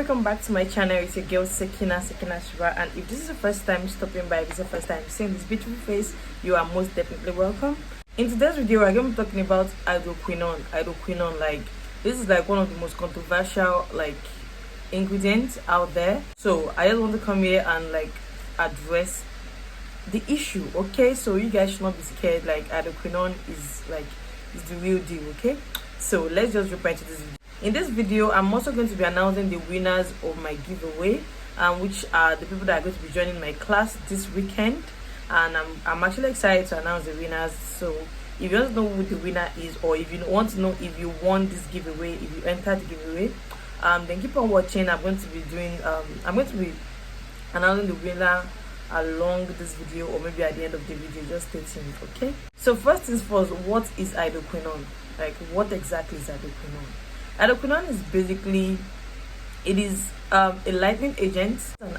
welcome back to my channel. It's your girl Sekinah, and if this is the first time stopping by, if it's the first time seeing this beautiful face, you are most definitely welcome. In today's video, we're going to be talking about hydroquinone. Like, this is like one of the most controversial ingredients out there. So I just want to come here and address the issue. Okay, so you guys should not be scared. Like, hydroquinone is the real deal. Okay, so let's just jump into this video. In this video, I'm also going to be announcing the winners of my giveaway, which are the people that are going to be joining my class this weekend. And I'm actually excited to announce the winners. So if you want to know who the winner is, or if you want to know if you won this giveaway, if you entered the giveaway, then keep on watching. I'm going to be announcing the winner along this video, or maybe at the end of the video. Just stay tuned. Okay, so first things first, what is hydroquinone? Like, what exactly is hydroquinone? Hydroquinone is basically, it is a lightening agent, an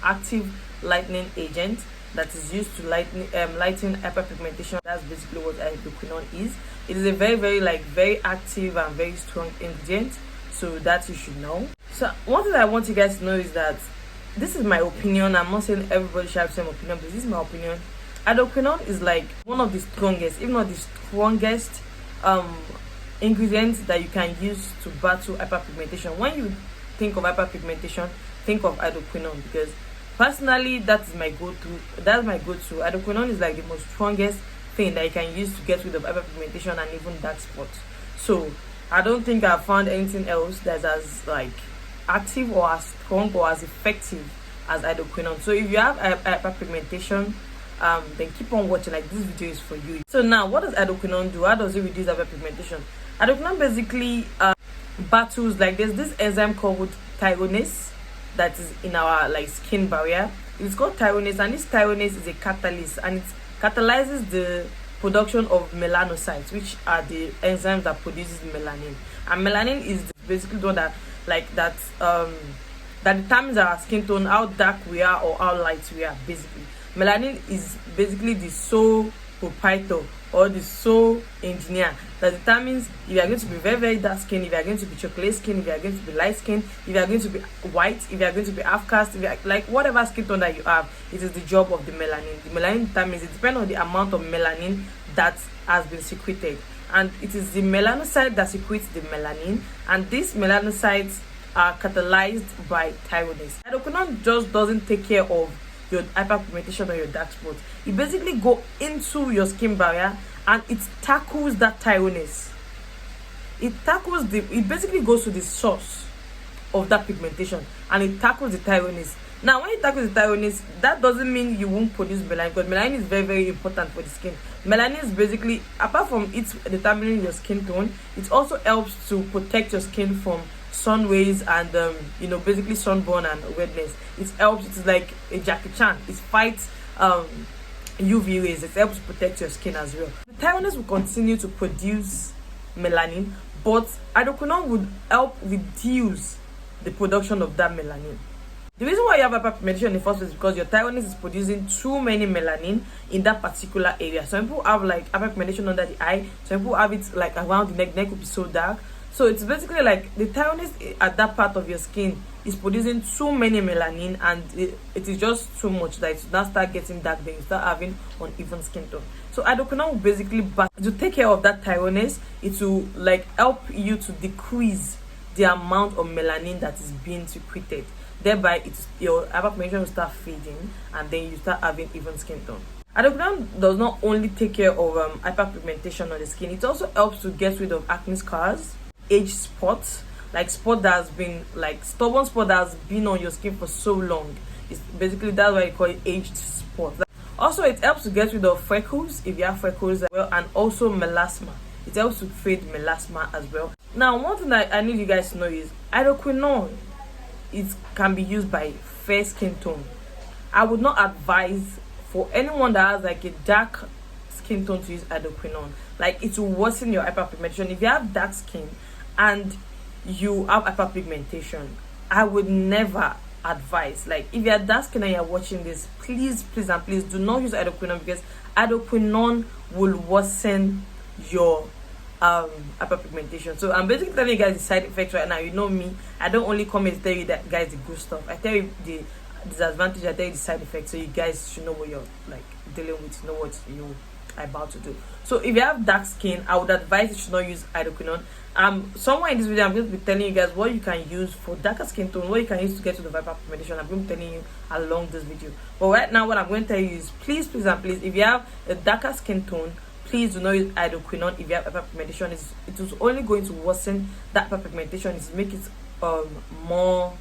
active lightening agent that is used to lighten hyperpigmentation. That's basically what hydroquinone is. It is a very active and very strong ingredient, so that you should know. So one thing I want you guys to know is that this is my opinion. I'm not saying everybody should have the same opinion, but this is my opinion. Hydroquinone is like one of the strongest, if not the strongest, ingredients that you can use to battle hyperpigmentation. When you think of hyperpigmentation, think of hydroquinone, because personally that's my go-to. Hydroquinone is like the most strongest thing that you can use to get rid of hyperpigmentation and even dark spots. So I don't think I've found anything else that's as active or as strong or as effective as hydroquinone. So if you have hyperpigmentation, then keep on watching. Like, this video is for you. So now, what does hydroquinone do? How does it reduce hyperpigmentation? Hydroquinone basically battles, there's this enzyme called tyronase that is in our skin barrier. It's called tyronase, and this tyronase is a catalyst, and it catalyzes the production of melanocytes, which are the enzymes that produces melanin. And melanin is basically the one that determines our skin tone, how dark we are or how light we are. Basically, melanin is basically the sole proprietor or the sole engineer that determines if you are going to be very dark skin, if you are going to be chocolate skin, if you are going to be light skin, if you are going to be white, if you are going to be half caste, if you are, whatever skin tone that you have, it is the job of the melanin. The melanin determines, it depends on the amount of melanin that has been secreted, and it is the melanocyte that secretes the melanin, and these melanocytes are catalyzed by tyronase. Hydroquinone just doesn't take care of your hyperpigmentation or your dark spots. It basically go into your skin barrier and it tackles that tyronase. It basically goes to the source of that pigmentation and it tackles the tyronase. Now, when it tackles the tyronase, that doesn't mean you won't produce melanin, because melanin is very important for the skin. Melanin is basically, apart from it determining your skin tone, it also helps to protect your skin from sun rays and basically sunburn and redness. It helps. It's like a Jackie Chan. It fights UV rays. It helps protect your skin as well. The tyronase will continue to produce melanin, but hydroquinone would help reduce the production of that melanin. The reason why you have hyperpigmentation in the first place is because your tyronase is producing too many melanin in that particular area. Some people have hyperpigmentation under the eye. Some people have it around the neck. The neck will be so dark. So it's basically the tyronase at that part of your skin is producing too many melanin, and it is just too much that it now start getting dark, then you start having uneven skin tone. So hydroquinone will basically to take care of that tyronase. It will help you to decrease the amount of melanin that is being secreted. Thereby, your hyperpigmentation will start fading, and then you start having even skin tone. Hydroquinone does not only take care of hyperpigmentation on the skin, it also helps to get rid of acne scars, age spots, spot that has been stubborn spot that has been on your skin for so long. It's basically, that's why you call it aged spot. Also, it helps to get rid of freckles if you have freckles as well, and also melasma. It helps to fade melasma as well. Now, one thing that I need you guys to know is hydroquinone, it can be used by fair skin tone. I would not advise for anyone that has a dark skin tone to use hydroquinone. It will worsen your hyperpigmentation. If you have dark skin and you have hyperpigmentation, I would never advise. If you are dark skin and you're watching this, please do not use hydroquinone, because hydroquinone will worsen your hyperpigmentation. So I'm basically telling you guys the side effects right now. You know me, I don't only come and tell you that guys the good stuff. I tell you the disadvantage, I tell you the side effects, so you guys should know what you're like dealing with, know what you are about to do. So if you have dark skin, I would advise you should not use hydroquinone. Somewhere in this video I'm going to be telling you guys what you can use for darker skin tone, what you can use to get to the hyperpigmentation. I'm going to be telling you along this video. But right now what I'm going to tell you is please and please, if you have a darker skin tone, please do not use hydroquinone. If you have hyperpigmentation, it is only going to worsen that hyperpigmentation, is make it more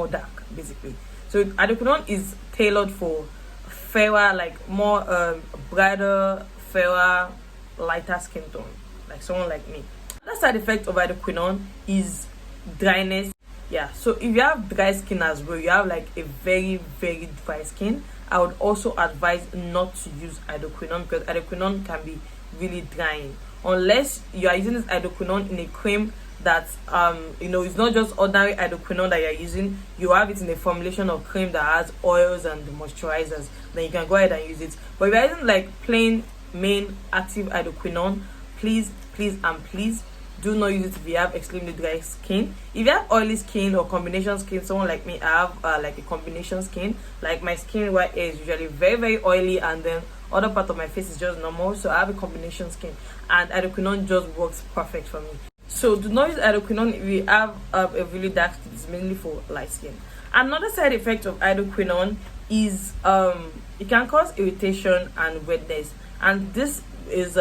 dark basically. So hydroquinone is tailored for fairer, like more brighter, fairer, lighter skin tone, like someone like me. The side effect of hydroquinone is dryness. Yeah, so if you have dry skin as well, you have like a very dry skin, I would also advise not to use hydroquinone, because hydroquinone can be really drying unless you are using this hydroquinone in a cream that you know, it's not just ordinary hydroquinone that you're using. You have it in a formulation of cream that has oils and moisturizers, then you can go ahead and use it. But if you're using like plain main active hydroquinone, please do not use it if you have extremely dry skin. If you have oily skin or combination skin, someone like me, I have like a combination skin. Like my skin right here is usually very oily, and then other part of my face is just normal, so I have a combination skin, and hydroquinone just works perfect for me. So do not use hydroquinone if you have a really dark skin. It's mainly for light skin. Another side effect of hydroquinone is it can cause irritation and redness, and this is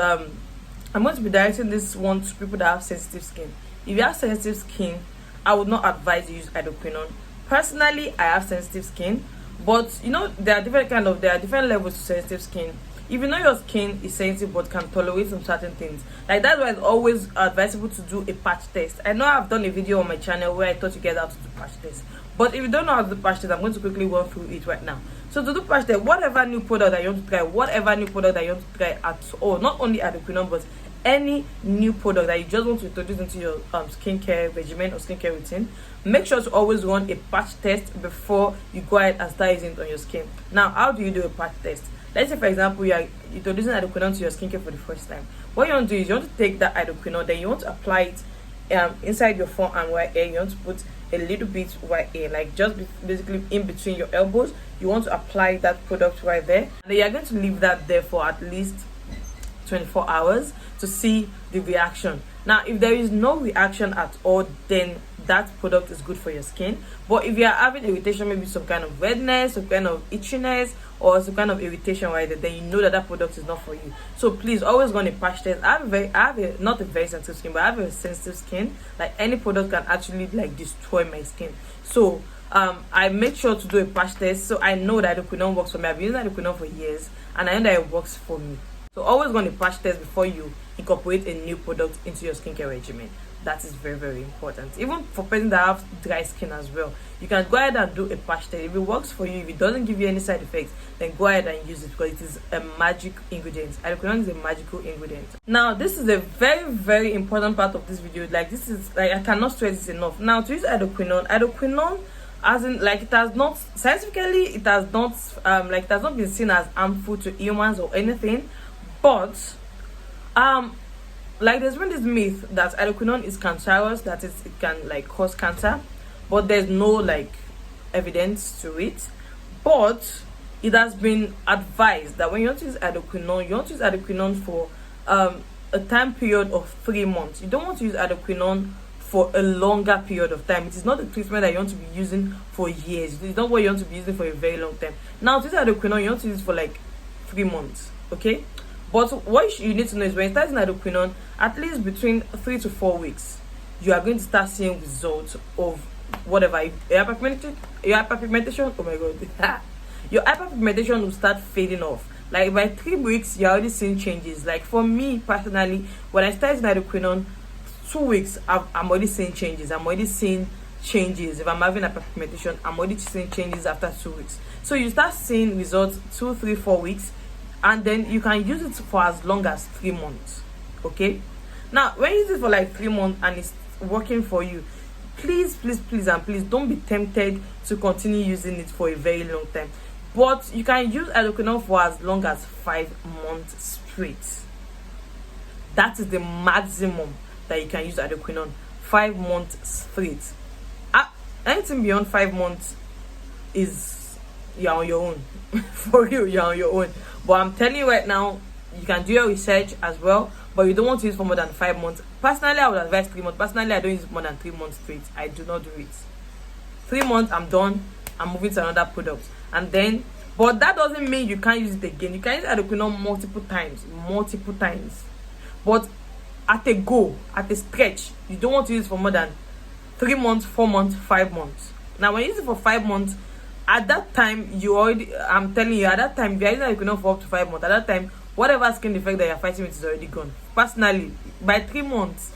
I'm going to be directing this one to people that have sensitive skin. If you have sensitive skin, I would not advise you use hydroquinone. Personally, I have sensitive skin, but you know, there are different levels to sensitive skin. If you know your skin is sensitive but can tolerate some certain things, like that's why it's always advisable to do a patch test. I know I've done a video on my channel where I taught you guys how to do patch tests, but if you don't know how to do patch test, I'm going to quickly run through it right now. So to do patch test, whatever new product that you want to try, at all, not only hydroquinone but any new product that you just want to introduce into your skincare regimen or skincare routine, make sure to always run a patch test before you go ahead and start using it on your skin. Now, how do you do a patch test? Let's say, for example, you are introducing hydroquinone to your skincare for the first time. What you want to do is you want to take that hydroquinone, then you want to apply it inside your forearm right here. You want to put a little bit right here, like just basically in between your elbows. You want to apply that product right there, and then you are going to leave that there for at least 24 hours to see the reaction. Now, if there is no reaction at all, then that product is good for your skin. But if you are having irritation, maybe some kind of redness, some kind of itchiness, or some kind of irritation right there, then you know that product is not for you. So please always go on a patch test. I have not a very sensitive skin, but I have a sensitive skin. Like any product can actually like destroy my skin. So I make sure to do a patch test, so I know that hydroquinone works for me. I've been using hydroquinone for years, and I know that it works for me. So always go on a patch test before you incorporate a new product into your skincare regimen. That is very important. Even for persons that have dry skin as well, you can go ahead and do a patch test. If it works for you, if it doesn't give you any side effects, then go ahead and use it, because it is a magic ingredient. Hydroquinone is a magical ingredient. Now, this is a very important part of this video. Like, this is like, I cannot stress this enough. Now, to use hydroquinone, as in, like, it has not scientifically, it has not been seen as harmful to humans or anything. But like, there's been this myth that hydroquinone is cancerous, that is, it can like cause cancer, but there's no like evidence to it. But it has been advised that when you want to use hydroquinone, you want to use hydroquinone for a time period of 3 months. You don't want to use hydroquinone for a longer period of time. It is not a treatment that you want to be using for years. It's not what you want to be using for a very long time. Now, to use hydroquinone, you want to use it for like 3 months, okay? But what you need to know is when you start using hydroquinone, at least between 3 to 4 weeks, you are going to start seeing results of whatever. Your hyperpigmentation, oh my god, your hyperpigmentation will start fading off. Like by 3 weeks, you're already seeing changes. Like for me personally, when I started using hydroquinone, 2 weeks, I'm already seeing changes. I'm already seeing changes. If I'm having hyperpigmentation, I'm already seeing changes after 2 weeks. So you start seeing results 2, 3, 4 weeks. And then you can use it for as long as 3 months. Okay, now when you use it for like 3 months and it's working for you, please and please don't be tempted to continue using it for a very long time. But you can use hydroquinone for as long as 5 months straight. That is the maximum that you can use hydroquinone. 5 months straight. Anything beyond 5 months is you're on your own. For real, you're on your own. But I'm telling you right now, you can do your research as well, but you don't want to use for more than 5 months. Personally, I would advise 3 months. Personally, I don't use more than 3 months straight. I do not do it. 3 months, I'm done. I'm moving to another product. And then, but that doesn't mean you can't use it again. You can use hydroquinone multiple times. But at a go, at a stretch, you don't want to use it for more than 3 months, 4 months, 5 months. Now, when you use it for 5 months, at that time, I'm telling you, at that time, if you're using hydroquinone for up to 5 months, at that time, whatever skin defect that you're fighting with is already gone. Personally, by 3 months,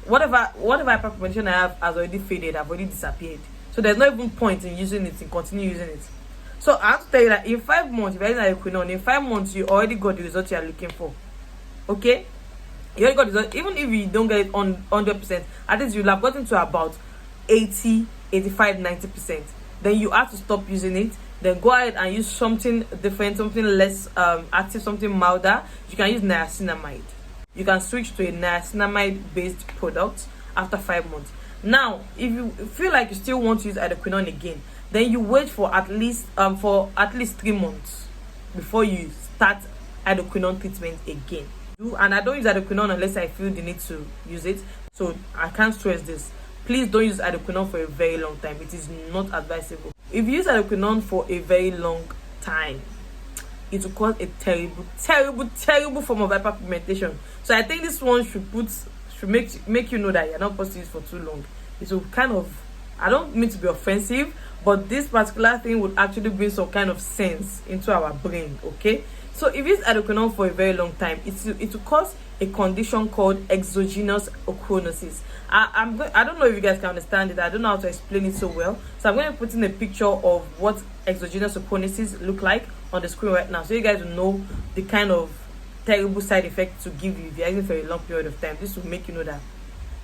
whatever hyperpigmentation I have has already faded, I've already disappeared. So there's no even point in using it, in continue using it. So I have to tell you that in 5 months, if you're using hydroquinone, in 5 months, you already got the result you're looking for. Okay? You already got the result. Even if you don't get it on 100%, at least you'll have gotten to about 80, 85, 90%. Then you have to stop using it. Then go ahead and use something different, something less active, something milder. You can use niacinamide. You can switch to a niacinamide based product after 5 months. Now, if you feel like you still want to use hydroquinone again, then you wait for at least 3 months before you start hydroquinone treatment again. And I don't use hydroquinone unless I feel the need to use it. So I can't stress this. Please don't use hydroquinone for a very long time. It is not advisable. If you use hydroquinone for a very long time, it will cause a terrible form of hyperpigmentation. So I think this one should make you know that you're not supposed to use for too long. It will kind of, I don't mean to be offensive, but this particular thing would actually bring some kind of sense into our brain. Okay, so if you use hydroquinone for a very long time, it will cause a condition called exogenous ochronosis. I don't know if you guys can understand it. I don't know how to explain it so well. So I'm going to put in a picture of what exogenous ochronosis look like on the screen right now, so you guys will know the kind of terrible side effect to give you if you're using for a long period of time. This will make you know that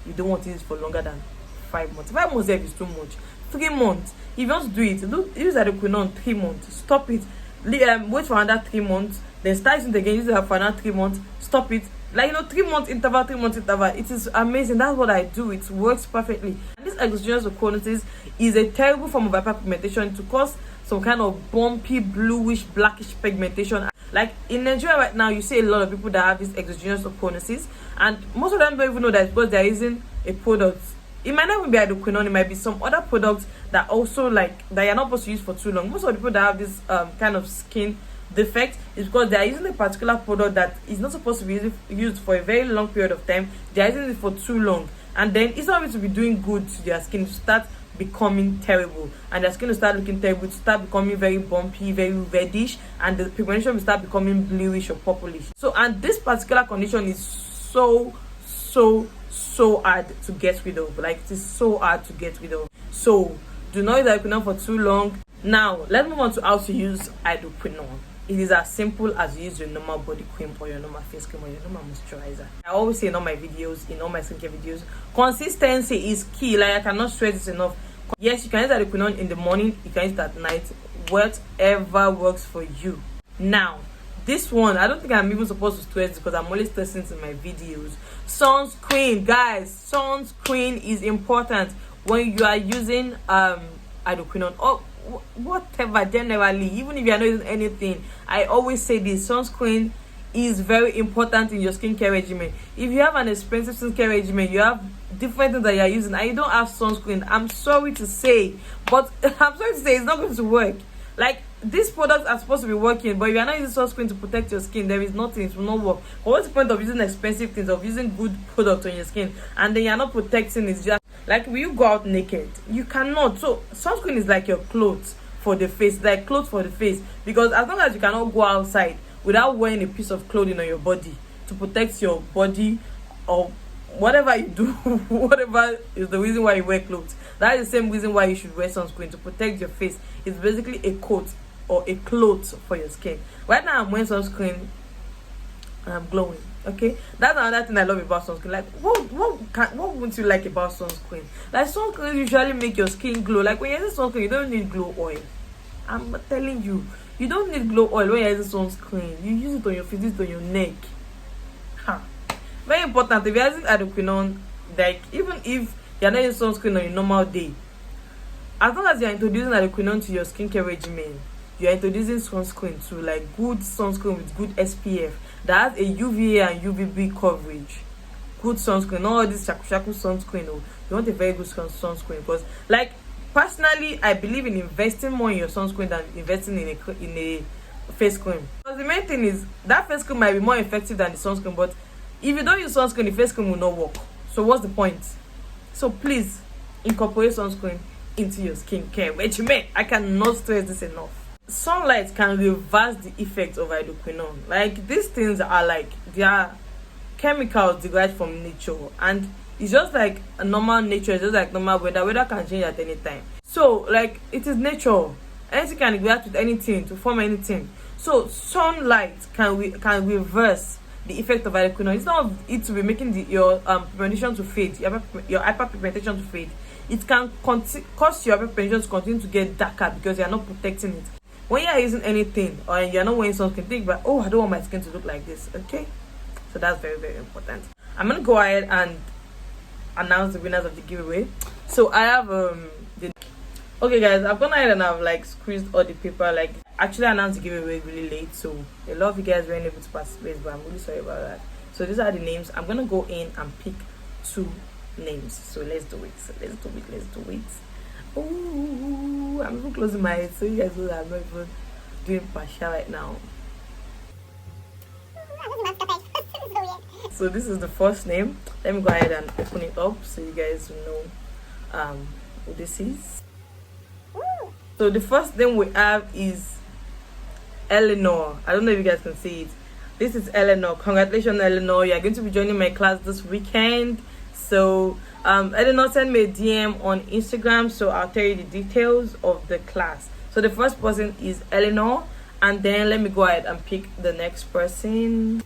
you don't want to use for longer than 5 months. 5 months is too much. 3 months. If you want to do it, use hydroquinone 3 months. Stop it. Wait for another 3 months. Then start using it again. Use it for another 3 months. Stop it. 3 months interval, 3 months interval. It is amazing. That's what I do. It works perfectly. And this exogenous ochronosis is a terrible form of hyperpigmentation to cause some kind of bumpy, bluish, blackish pigmentation. Like in Nigeria right now, you see a lot of people that have this exogenous ochronosis, and most of them don't even know that it's because they're using a product. It might not even be hydroquinone, it might be some other products that also that you're not supposed to use for too long. Most of the people that have this kind of skin defect is because they are using a particular product that is not supposed to be used for a very long period of time. They are using it for too long, and then it's not going to be doing good to their skin to start becoming terrible, and their skin will start looking terrible, to start becoming very bumpy, very reddish, and the pigmentation will start becoming bluish or purplish. So, and this particular condition is so hard to get rid of. Like, it is so hard to get rid of. So do not use hydroquinone for too long. Now let's move on to how to use hydroquinone. It is as simple as you use your normal body cream or your normal face cream or your normal moisturizer. I always say in all my videos, in all my skincare videos, consistency is key. Like, I cannot stress this enough. Yes, you can use hydroquinone in the morning, you can use it at night, whatever works for you. Now, this one, I don't think I'm even supposed to stress because I'm always stressing in my videos. Sunscreen, guys, sunscreen is important when you are using hydroquinone or whatever. Generally, even if you are not using anything, I always say this: sunscreen is very important in your skincare regimen. If you have an expensive skincare regimen, you have different things that you are using, and you don't have sunscreen, I'm sorry to say, but it's not going to work. Like, these products are supposed to be working, but if you are not using sunscreen to protect your skin, there is nothing. It will not work. But what's the point of using expensive things, of using good products on your skin, and then you are not protecting it? Just like, will you go out naked? You cannot. So sunscreen is like your clothes for the face, like clothes for the face, because as long as you cannot go outside without wearing a piece of clothing on your body to protect your body, or whatever you do, whatever is the reason why you wear clothes, that is the same reason why you should wear sunscreen, to protect your face. It's basically a coat or a cloth for your skin. Right now I'm wearing sunscreen and I'm glowing. Okay, that's another thing I love about sunscreen. Like, what would you like about sunscreen? Like, sunscreen usually make your skin glow. Like, when you're using sunscreen, you don't need glow oil. I'm telling you, you don't need glow oil when you're using sunscreen. You use it on your face, use it on your neck. very important. If you're using hydroquinone, like even if you're not using sunscreen on a normal day, as long as you're introducing hydroquinone to your skincare regimen, you're introducing sunscreen to, like good sunscreen with good SPF that has a UVA and UVB coverage. Good sunscreen, not all this shaku sunscreen. Oh, you want a very good sunscreen, because, like, personally, I believe in investing more in your sunscreen than investing in a face cream. Because the main thing is that face cream might be more effective than the sunscreen, but if you don't use sunscreen, the face cream will not work. So what's the point? So please incorporate sunscreen into your skincare regimen. I cannot stress this enough. Sunlight can reverse the effects of hydroquinone. Like, these things are like, they are chemicals derived from nature, and it's just like a normal nature. It's just like normal weather can change at any time. So, like, it is nature. Anything can react with anything to form anything. So sunlight can reverse the effect of hydroquinone. It's not it to be making your pigmentation to fade, your hyperpigmentation to fade. It can cause your hyperpigmentation to continue to get darker because you are not protecting it. When you are using anything or you are not wearing sunscreen, think about, oh, I don't want my skin to look like this. Okay, so that's very, very important. I'm gonna go ahead and announce the winners of the giveaway. So I have okay guys, I've gone ahead and I've like squeezed all the paper. Like, actually announced the giveaway really late, so a lot of you guys weren't able to participate, but I'm really sorry about that. So these are the names. I'm gonna go in and pick 2 names. So let's do it. Oh, I'm even closing my eyes so you guys know that I'm not even doing partial right now. So this is the first name. Let me go ahead and open it up so you guys know who this is. So the first name we have is Eleanor. I don't know if you guys can see it. This is Eleanor. Congratulations, Eleanor. You are going to be joining my class this weekend. So Eleanor, send me a DM on Instagram, so I'll tell you the details of the class. So the first person is Eleanor, and then let me go ahead and pick the next person.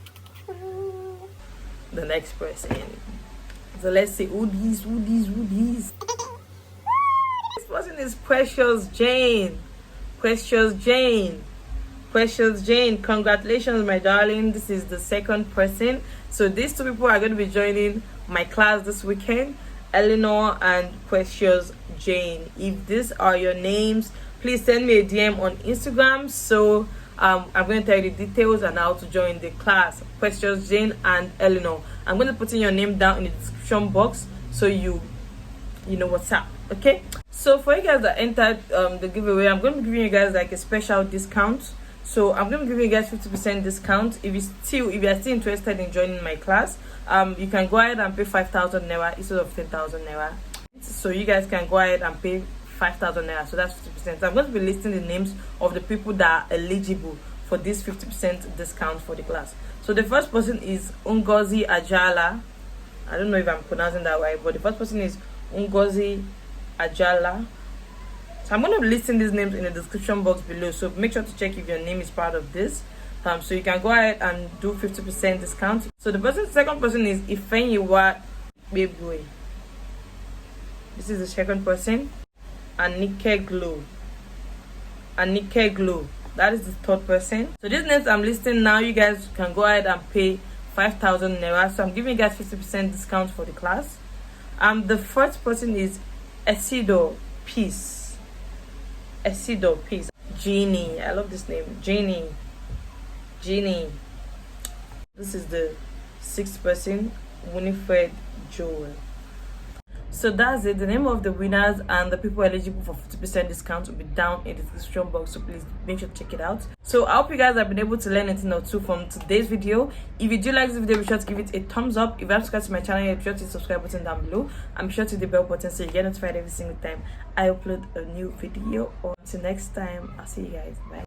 So let's see who these. This person is Precious Jane. Congratulations, my darling. This is the second person. So these 2 people are going to be joining my class this weekend, Eleanor and Precious Jane. If these are your names, please send me a DM on Instagram, so I'm going to tell you the details and how to join the class. Precious Jane and Eleanor, I'm going to put in your name down in the description box so you know what's up. Okay, so for you guys that entered the giveaway, I'm going to be giving you guys like a special discount. So I'm going to be giving you guys 50% discount. If you are still interested in joining my class, you can go ahead and pay 5,000 naira instead of 10,000 naira. So you guys can go ahead and pay 5,000 naira. So that's 50%. So I'm going to be listing the names of the people that are eligible for this 50% discount for the class. So the first person is Ngozi Ajalla. I don't know if I'm pronouncing that right, but the first person is Ngozi Ajalla. So I'm going to be listing these names in the description box below, so make sure to check if your name is part of this, so you can go ahead and do 50% discount. So the second person is ikpegbue. This is the second person. And ikpegbue. That is the third person. So these names I'm listing now, you guys can go ahead and pay 5,000 naira. So I'm giving you guys 50% discount for the class. The first person is Esidor Peace. Jennie. I love this name. Jennie. This is the 6th person, winnifred. So that's it. The name of the winners and the people eligible for 50% discount will be down in the description box, so please make sure to check it out. So I hope you guys have been able to learn a thing or two from today's video. If you do like this video, be sure to give it a thumbs up. If you haven't subscribed to my channel yet, be sure to hit the subscribe button down below, and be sure to hit the bell button so you get notified every single time I upload a new video. Until next time, I'll see you guys. Bye.